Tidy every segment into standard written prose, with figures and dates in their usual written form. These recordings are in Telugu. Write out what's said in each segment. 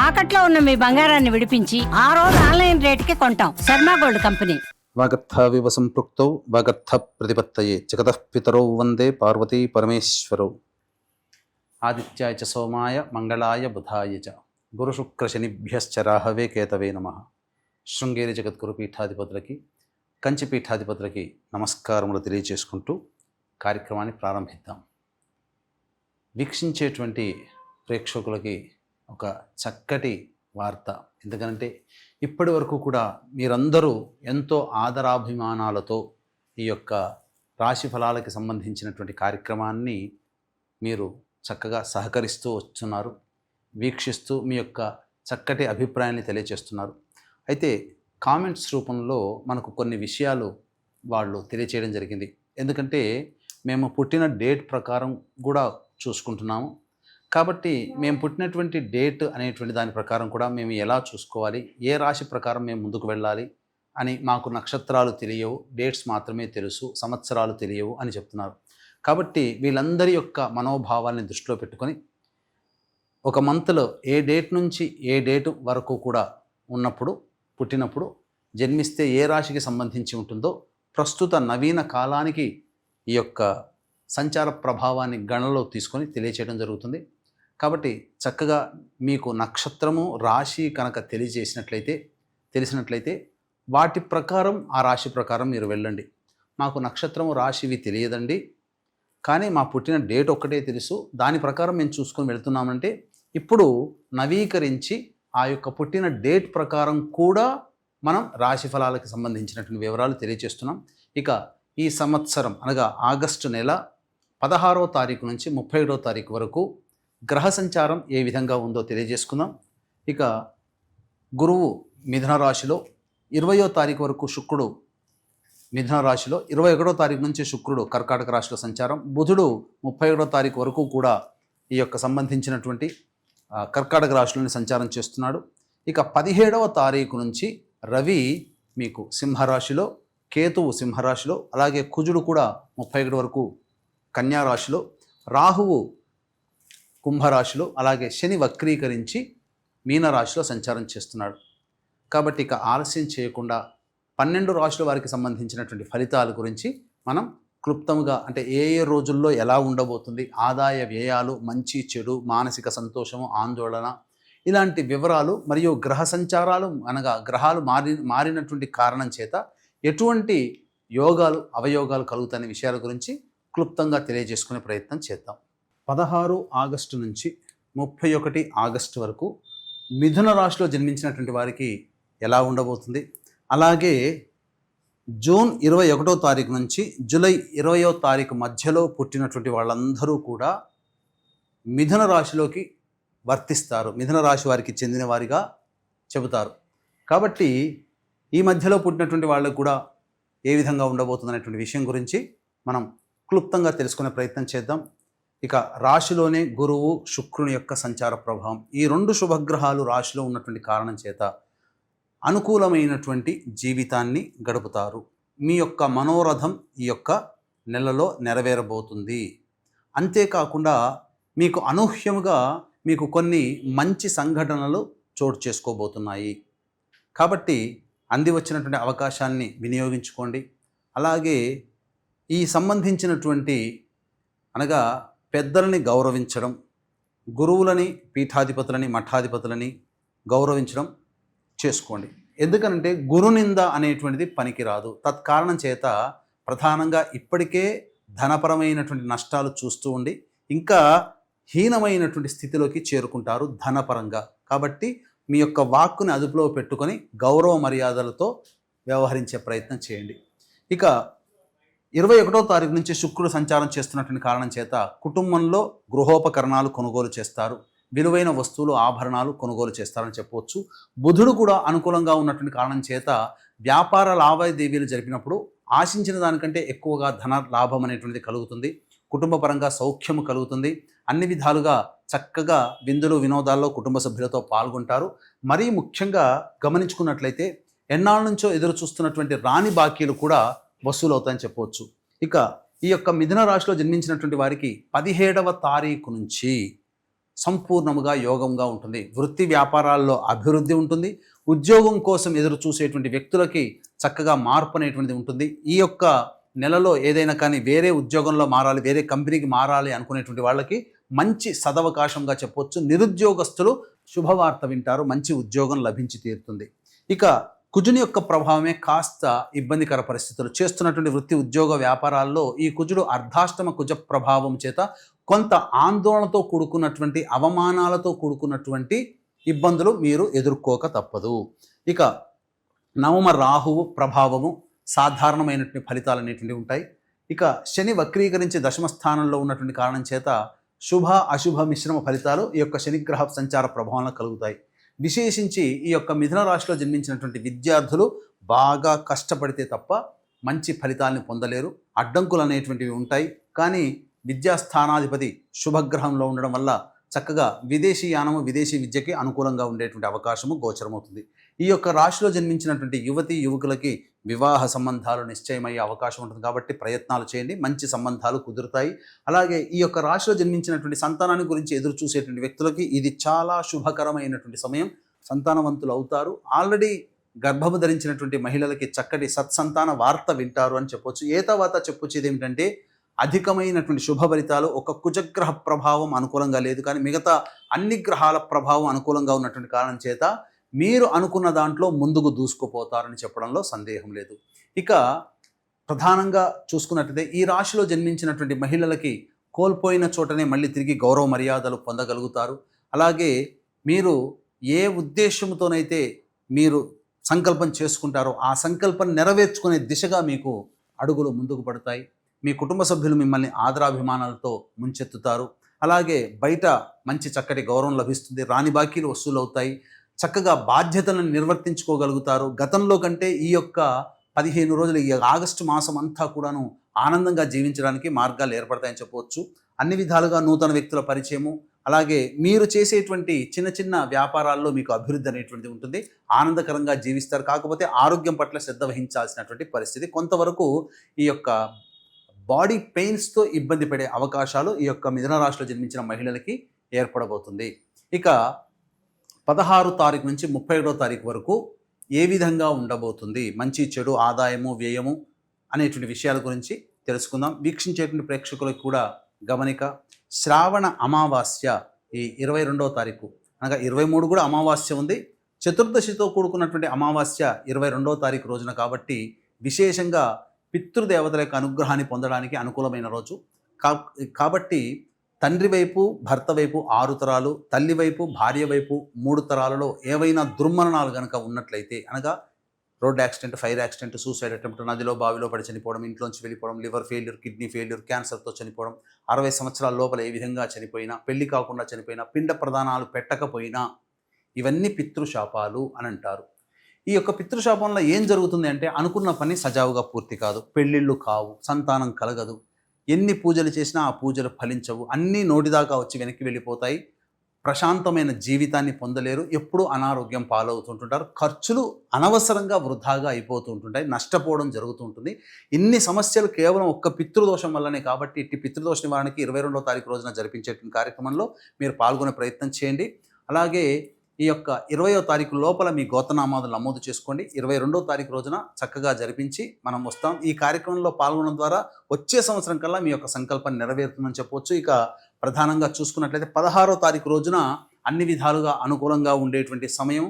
తాకట్లో ఉన్న మీ బంగారాన్ని విడిపించి ఆ రోజు ఆన్లైన్ రేటుకి కొంటాం. Sharma gold company. వాగర్థావివ సంపృక్తౌ వాగర్థ ప్రతిపత్తయే జగతః పితరౌ వందే పార్వతీ పరమేశ్వరౌ. ఆదిత్యాయ చ సోమాయ మంగళాయ బుధాయ చ గురుశుక్రశనిభ్యశ్చ రాహవే కేతవే నమః. శృంగేరి జగద్గురు పీఠాధిపతులకి, కంచి పీఠాధిపతులకి నమస్కారములు తెలియజేసుకుంటూ కార్యక్రమాన్ని ప్రారంభిద్దాం. వీక్షించేటువంటి ప్రేక్షకులకి ఒక చక్కటి వార్త. ఎందుకంటే ఇప్పటి వరకు కూడా మీరందరూ ఎంతో ఆదరాభిమానాలతో ఈ యొక్క రాశి ఫలాలకి సంబంధించినటువంటి కార్యక్రమాన్ని మీరు చక్కగా సహకరిస్తూ వస్తున్నారు, వీక్షిస్తూ మీ యొక్క చక్కటి అభిప్రాయాన్ని తెలియజేస్తున్నారు. అయితే కామెంట్స్ రూపంలో మనకు కొన్ని విషయాలు వాళ్ళు తెలియచేయడం జరిగింది. ఎందుకంటే మేము పుట్టిన డేట్ ప్రకారం కూడా చూసుకుంటున్నాము. కాబట్టి మేము పుట్టినటువంటి డేట్ అనేటువంటి దాని ప్రకారం కూడా మేము ఎలా చూసుకోవాలి, ఏ రాశి ప్రకారం మేము ముందుకు వెళ్ళాలి అని మాకు నక్షత్రాలు తెలియవు, డేట్స్ మాత్రమే తెలుసు, సంవత్సరాలు తెలియవు అని చెప్తున్నారు. కాబట్టి వీళ్ళందరి యొక్క మనోభావాల్ని దృష్టిలో పెట్టుకొని ఒక మంత్లో ఏ డేట్ నుంచి ఏ డేటు వరకు కూడా ఉన్నప్పుడు, పుట్టినప్పుడు జన్మిస్తే ఏ రాశికి సంబంధించి ఉంటుందో ప్రస్తుత నవీన కాలానికి ఈ యొక్క సంచార ప్రభావాన్ని గణనలో తీసుకొని తెలియచేయడం జరుగుతుంది. కాబట్టి చక్కగా మీకు నక్షత్రము రాశి కనుక తెలిసినట్లయితే వాటి ప్రకారం ఆ రాశి ప్రకారం మీరు వెళ్ళండి. మాకు నక్షత్రము రాశివి తెలియదండి, కానీ మా పుట్టిన డేట్ ఒక్కటే తెలుసు, దాని ప్రకారం మేము చూసుకొని వెళ్తున్నామంటే ఇప్పుడు నవీకరించి ఆ యొక్క పుట్టిన డేట్ ప్రకారం కూడా మనం రాశి ఫలాలకు సంబంధించినటువంటి వివరాలు తెలియజేస్తున్నాం. ఇక ఈ సంవత్సరం అనగా ఆగస్టు నెల 16వ తారీఖు నుంచి 31వ తారీఖు వరకు గ్రహ సంచారం ఏ విధంగా ఉందో తెలియజేసుకుందాం. ఇక గురువు మిథున రాశిలో 20వ తారీఖు వరకు, శుక్రుడు మిథున రాశిలో, 21వ తారీఖు నుంచి శుక్రుడు కర్కాటక రాశిలో సంచారం, బుధుడు 31వ తారీఖు వరకు కూడా ఈ యొక్క సంబంధించినటువంటి కర్కాటక రాశిలోని సంచారం చేస్తున్నాడు. ఇక 17వ తారీఖు నుంచి రవి మీకు సింహరాశిలో, కేతువు సింహరాశిలో, అలాగే కుజుడు కూడా 31 వరకు కన్యా రాశిలో, రాహువు కుంభరాశిలో, అలాగే శని వక్రీకరించి మీనరాశిలో సంచారం చేస్తున్నాడు. కాబట్టి ఇక ఆలస్యం చేయకుండా 12 రాశుల వారికి సంబంధించినటువంటి ఫలితాల గురించి మనం క్లుప్తంగా, అంటే ఏ ఏ రోజుల్లో ఎలా ఉండబోతుంది, ఆదాయ వ్యయాలు, మంచి చెడు, మానసిక సంతోషము, ఆందోళన, ఇలాంటి వివరాలు మరియు గ్రహ సంచారాలు అనగా గ్రహాలు మారినటువంటి కారణం చేత ఎటువంటి యోగాలు అవయోగాలు కలుగుతాయనే విషయాల గురించి క్లుప్తంగా తెలియజేసుకునే ప్రయత్నం చేద్దాం. 16 ఆగస్టు నుంచి 31 ఆగస్టు వరకు మిథున రాశిలో జన్మించినటువంటి వారికి ఎలా ఉండబోతుంది, అలాగే జూన్ 21వ తారీఖు నుంచి జూలై 20వ తారీఖు మధ్యలో పుట్టినటువంటి వాళ్ళందరూ కూడా మిథున రాశిలోకి వర్తిస్తారు, మిథున రాశి వారికి చెందిన వారిగా చెబుతారు. కాబట్టి ఈ మధ్యలో పుట్టినటువంటి వాళ్ళకు కూడా ఏ విధంగా ఉండబోతుంది అనేటువంటి విషయం గురించి మనం క్లుప్తంగా తెలుసుకునే ప్రయత్నం చేద్దాం. ఇక రాశిలోనే గురువు శుక్రుని యొక్క సంచార ప్రభావం, ఈ 2 శుభగ్రహాలు రాశిలో ఉన్నటువంటి కారణం చేత అనుకూలమైనటువంటి జీవితాన్ని గడుపుతారు. మీ యొక్క మనోరథం ఈ యొక్క నెలలో నెరవేరబోతుంది. అంతేకాకుండా మీకు అనూహ్యముగా మీకు కొన్ని మంచి సంఘటనలు చోటు చేసుకోబోతున్నాయి. కాబట్టి అంది వచ్చినటువంటి అవకాశాన్ని వినియోగించుకోండి. అలాగే ఈ సంబంధించినటువంటి అనగా పెద్దలని గౌరవించడం, గురువులని, పీఠాధిపతులని, మఠాధిపతులని గౌరవించడం చేసుకోండి. ఎందుకనంటే గురునింద అనేటువంటిది పనికిరాదు. తత్కారణం చేత ప్రధానంగా ఇప్పటికే ధనపరమైనటువంటి నష్టాలు చూస్తూ ఉండి ఇంకా హీనమైనటువంటి స్థితిలోకి చేరుకుంటారు ధనపరంగా. కాబట్టి మీ యొక్క వాక్కుని అదుపులో పెట్టుకొని గౌరవ మర్యాదలతో వ్యవహరించే ప్రయత్నం చేయండి. ఇక 21వ తారీఖు నుంచి శుక్రుడు సంచారం చేస్తున్నటువంటి కారణం చేత కుటుంబంలో గృహోపకరణాలు కొనుగోలు చేస్తారు, విలువైన వస్తువులు, ఆభరణాలు కొనుగోలు చేస్తారని చెప్పవచ్చు. బుధుడు కూడా అనుకూలంగా ఉన్నటువంటి కారణం చేత వ్యాపార లావాదేవీలు జరిపినప్పుడు ఆశించిన దానికంటే ఎక్కువగా ధన లాభం అనేటువంటిది కలుగుతుంది. కుటుంబ పరంగా సౌఖ్యము కలుగుతుంది. అన్ని విధాలుగా చక్కగా విందులు వినోదాల్లో కుటుంబ సభ్యులతో పాల్గొంటారు. మరీ ముఖ్యంగా గమనించుకున్నట్లయితే ఎన్నాళ్ళ నుంచో ఎదురు చూస్తున్నటువంటి రాని బాకీలు కూడా వసూలు అవుతాయని చెప్పవచ్చు. ఇక ఈ యొక్క మిథున రాశిలో జన్మించినటువంటి వారికి 17వ తారీఖు నుంచి సంపూర్ణముగా యోగంగా ఉంటుంది. వృత్తి వ్యాపారాల్లో అభివృద్ధి ఉంటుంది. ఉద్యోగం కోసం ఎదురు చూసేటువంటి వ్యక్తులకి చక్కగా మార్పు అనేటువంటిది ఉంటుంది. ఈ యొక్క నెలలో ఏదైనా కానీ వేరే ఉద్యోగంలో మారాలి, వేరే కంపెనీకి మారాలి అనుకునేటువంటి వాళ్ళకి మంచి సదవకాశంగా చెప్పవచ్చు. నిరుద్యోగస్తులు శుభవార్త వింటారు, మంచి ఉద్యోగం లభించి తీరుతుంది. ఇక కుజుని యొక్క ప్రభావమే కాస్త ఇబ్బందికర పరిస్థితులు. చేస్తున్నటువంటి వృత్తి ఉద్యోగ వ్యాపారాల్లో ఈ కుజుడు అర్ధాష్టమ కుజ ప్రభావం చేత కొంత ఆందోళనతో కూడుకున్నటువంటి, అవమానాలతో కూడుకున్నటువంటి ఇబ్బందులు మీరు ఎదుర్కోక తప్పదు. ఇక నవమ రాహువు ప్రభావము సాధారణమైనటువంటి ఫలితాలు అనేటువంటివి ఉంటాయి. ఇక శని వక్రీకరించి దశమ స్థానంలో ఉన్నటువంటి కారణం చేత శుభ అశుభ మిశ్రమ ఫలితాలు ఈ యొక్క శనిగ్రహ సంచార ప్రభావంలో కలుగుతాయి. విశేషించి ఈ యొక్క మిథున రాశిలో జన్మించినటువంటి విద్యార్థులు బాగా కష్టపడితే తప్ప మంచి ఫలితాలను పొందలేరు. అడ్డంకులు అనేటువంటివి ఉంటాయి. కానీ విద్యాస్థానాధిపతి శుభగ్రహంలో ఉండడం వల్ల చక్కగా విదేశీ యానము, విదేశీ విద్యకి అనుకూలంగా ఉండేటువంటి అవకాశము గోచరమవుతుంది. ఈ యొక్క రాశిలో జన్మించినటువంటి యువతి యువకులకి వివాహ సంబంధాలు నిశ్చయమయ్యే అవకాశం ఉంటుంది. కాబట్టి ప్రయత్నాలు చేయండి, మంచి సంబంధాలు కుదురుతాయి. అలాగే ఈ యొక్క రాశిలో జన్మించినటువంటి సంతానాన్ని గురించి ఎదురు చూసేటువంటి వ్యక్తులకి ఇది చాలా శుభకరమైనటువంటి సమయం. సంతానవంతులు అవుతారు. ఆల్రెడీ గర్భము ధరించినటువంటి మహిళలకి చక్కటి సత్సంతాన వార్త వింటారు అని చెప్పొచ్చు. ఏ తర్వాత చెప్పొచ్చేది ఏమిటంటే అధికమైనటువంటి శుభ ఫలితాలు. ఒక కుజగ్రహ ప్రభావం అనుకూలంగా లేదు, కానీ మిగతా అన్ని గ్రహాల ప్రభావం అనుకూలంగా ఉన్నటువంటి కారణం చేత మీరు అనుకున్న దాంట్లో ముందుకు దూసుకుపోతారని చెప్పడంలో సందేహం లేదు. ఇక ప్రధానంగా చూసుకున్నట్లయితే ఈ రాశిలో జన్మించినటువంటి మహిళలకి కోల్పోయిన చోటనే మళ్ళీ తిరిగి గౌరవ మర్యాదలు పొందగలుగుతారు. అలాగే మీరు ఏ ఉద్దేశంతోనైతే మీరు సంకల్పం చేసుకుంటారో ఆ సంకల్పం నెరవేర్చుకునే దిశగా మీకు అడుగులు ముందుకు పడతాయి. మీ కుటుంబ సభ్యులు మిమ్మల్ని ఆదరాభిమానాలతో ముంచెత్తుతారు. అలాగే బయట మంచి చక్కటి గౌరవం లభిస్తుంది. రాని బాకీలు వసూలు అవుతాయి. చక్కగా బాధ్యతలను నిర్వర్తించుకోగలుగుతారు. గతంలో కంటే ఈ యొక్క 15 రోజులు, ఈ ఆగస్టు మాసం అంతా కూడాను ఆనందంగా జీవించడానికి మార్గాలు ఏర్పడతాయని చెప్పవచ్చు. అన్ని విధాలుగా నూతన వ్యక్తుల పరిచయము, అలాగే మీరు చేసేటువంటి చిన్న చిన్న వ్యాపారాల్లో మీకు అభివృద్ధి అనేటువంటిది ఉంటుంది. ఆనందకరంగా జీవిస్తారు. కాకపోతే ఆరోగ్యం పట్ల శ్రద్ధ వహించాల్సినటువంటి పరిస్థితి. కొంతవరకు ఈ యొక్క బాడీ పెయిన్స్తో ఇబ్బంది పడే అవకాశాలు ఈ యొక్క మిథున రాశిలో జన్మించిన మహిళలకి ఏర్పడబోతుంది. ఇక 16 తారీఖు నుంచి 31వ తారీఖు వరకు ఏ విధంగా ఉండబోతుంది, మంచి చెడు, ఆదాయము, వ్యయము అనేటువంటి విషయాల గురించి తెలుసుకుందాం. వీక్షించేటువంటి ప్రేక్షకులకు కూడా గమనిక. శ్రావణ అమావాస్య ఈ 22వ తారీఖు, అనగా 23 కూడా అమావాస్య ఉంది. చతుర్దశితో కూడుకున్నటువంటి అమావాస్య 22వ తారీఖు రోజున, కాబట్టి విశేషంగా పితృదేవతల యొక్క అనుగ్రహాన్ని పొందడానికి అనుకూలమైన రోజు. కాబట్టి తండ్రి వైపు, భర్త వైపు 6 తరాలు, తల్లి వైపు, భార్య వైపు 3 తరాలలో ఏవైనా దుర్మరణాలు కనుక ఉన్నట్లయితే, అనగా road accident, fire accident, suicide attempt, నదిలో బావిలో పడి చనిపోవడం, ఇంట్లోంచి వెళ్ళిపోవడం, లివర్ ఫెయిల్యూర్, కిడ్నీ ఫెయిల్యూర్, క్యాన్సర్తో చనిపోవడం, 60 సంవత్సరాల లోపల ఏ విధంగా చనిపోయినా, పెళ్లి కాకుండా చనిపోయినా, పిండ ప్రదానాలు పెట్టకపోయినా, ఇవన్నీ పితృశాపాలు అని అంటారు. ఈ యొక్క పితృశాపంలో ఏం జరుగుతుంది అంటే అనుకున్న పని సజావుగా పూర్తి కాదు, పెళ్ళిళ్ళు కావు, సంతానం కలగదు, ఎన్ని పూజలు చేసినా ఆ పూజలు ఫలించవు, అన్నీ నోటిదాకా వచ్చి వెనక్కి వెళ్ళిపోతాయి, ప్రశాంతమైన జీవితాన్ని పొందలేరు, ఎప్పుడూ అనారోగ్యం పాలవుతుంటుంటారు, ఖర్చులు అనవసరంగా వృధాగా అయిపోతూ ఉంటుంటాయి, నష్టపోవడం జరుగుతూ ఉంటుంది. ఇన్ని సమస్యలు కేవలం ఒక్క పితృదోషం వల్లనే. కాబట్టి ఇట్టి పితృదోష నివారణకి 22వ తారీఖు రోజున జరిపించేటువంటి కార్యక్రమంలో మీరు పాల్గొనే ప్రయత్నం చేయండి. అలాగే ఈ యొక్క 20వ తారీఖు లోపల మీ గోత్రనామాలు నమోదు చేసుకోండి. 22వ తారీఖు రోజున చక్కగా జరిపించి మనం వస్తాం. ఈ కార్యక్రమంలో పాల్గొనడం ద్వారా వచ్చే సంవత్సరం కల్లా మీ యొక్క సంకల్పం నెరవేరుతుందని చెప్పవచ్చు. ఇక ప్రధానంగా చూసుకున్నట్లయితే 16వ తారీఖు రోజున అన్ని విధాలుగా అనుకూలంగా ఉండేటువంటి సమయం.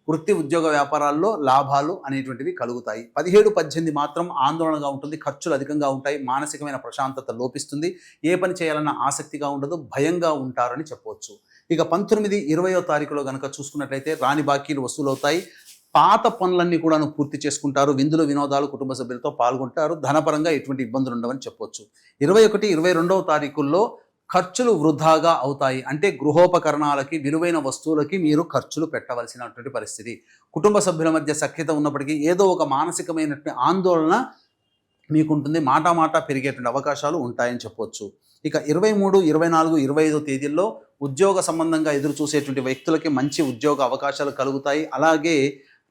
వృత్తి ఉద్యోగ వ్యాపారాల్లో లాభాలు అనేటువంటివి కలుగుతాయి. 17, 18 మాత్రం ఆందోళనగా ఉంటుంది, ఖర్చులు అధికంగా ఉంటాయి, మానసికమైన ప్రశాంతత లోపిస్తుంది, ఏ పని చేయాలన్న ఆసక్తిగా ఉండదు, భయంగా ఉంటారని చెప్పవచ్చు. ఇక 19, 20వ తారీఖులో కనుక చూసుకున్నట్లయితే రాని బాకీలు వసూలవుతాయి, పాత పనులన్నీ కూడా పూర్తి చేసుకుంటారు, విందులు వినోదాలు కుటుంబ సభ్యులతో పాల్గొంటారు, ధనపరంగా ఎటువంటి ఇబ్బందులు ఉండవని చెప్పవచ్చు. 21, 22వ తారీఖుల్లో ఖర్చులు వృధాగా అవుతాయి. అంటే గృహోపకరణాలకి, విలువైన వస్తువులకి మీరు ఖర్చులు పెట్టవలసినటువంటి పరిస్థితి. కుటుంబ సభ్యుల మధ్య సఖ్యత ఉన్నప్పటికీ ఏదో ఒక మానసికమైనటువంటి ఆందోళన మీకుంటుంది, మాట పెరిగేటువంటి అవకాశాలు ఉంటాయని చెప్పవచ్చు. ఇక 23, 24, 25 తేదీల్లో ఉద్యోగ సంబంధంగా ఎదురు చూసేటువంటి వ్యక్తులకి మంచి ఉద్యోగ అవకాశాలు కలుగుతాయి. అలాగే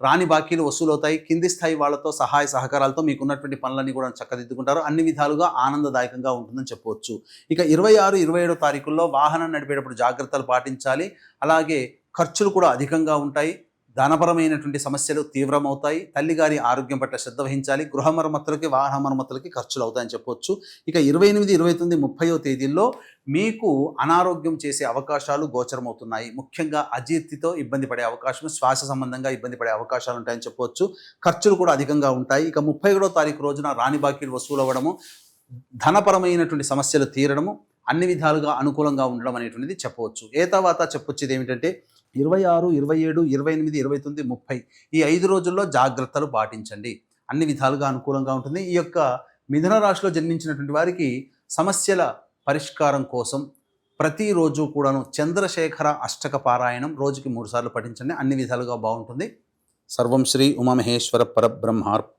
రాని బాకీలు వసూలవుతాయి. కింది స్థాయి వాళ్ళతో సహాయ సహకారాలతో మీకున్నటువంటి పనులన్నీ కూడా చక్కదిద్దుకుంటారు. అన్ని విధాలుగా ఆనందదాయకంగా ఉంటుందని చెప్పవచ్చు. ఇక 26, 27 తారీఖుల్లో వాహనం నడిపేటప్పుడు జాగ్రత్తలు పాటించాలి. అలాగే ఖర్చులు కూడా అధికంగా ఉంటాయి. ధనపరమైనటువంటి సమస్యలు తీవ్రమవుతాయి. తల్లిగారి ఆరోగ్యం పట్ల శ్రద్ధ వహించాలి. గృహ మరమ్మతులకి, వాహన మరమ్మతులకి ఖర్చులు అవుతాయని చెప్పొచ్చు. ఇక 28, 29, 30వ తేదీల్లో మీకు అనారోగ్యం చేసే అవకాశాలు గోచరమవుతున్నాయి. ముఖ్యంగా అజీర్తితో ఇబ్బంది పడే అవకాశం, శ్వాస సంబంధంగా ఇబ్బంది పడే అవకాశాలు ఉంటాయని చెప్పవచ్చు. ఖర్చులు కూడా అధికంగా ఉంటాయి. ఇక 31వ తారీఖు రోజున రాని బాకీలు వసూలు అవ్వడము, ధనపరమైనటువంటి సమస్యలు తీరడము, అన్ని విధాలుగా అనుకూలంగా ఉండడం అనేటువంటిది చెప్పవచ్చు. తర్వాత చెప్పొచ్చేది ఏమిటంటే 26, 27, 28, 29, 30 ఈ 5 రోజుల్లో జాగ్రత్తలు పాటించండి. అన్ని విధాలుగా అనుకూలంగా ఉంటుంది. ఈ యొక్క మిథున రాశిలో జన్మించినటువంటి వారికి సమస్యల పరిష్కారం కోసం ప్రతిరోజు కూడాను చంద్రశేఖర అష్టక పారాయణం రోజుకి 3 సార్లు పఠించండి. అన్ని విధాలుగా బాగుంటుంది. సర్వం శ్రీ ఉమామహేశ్వర పరబ్రహ్మార్పణం.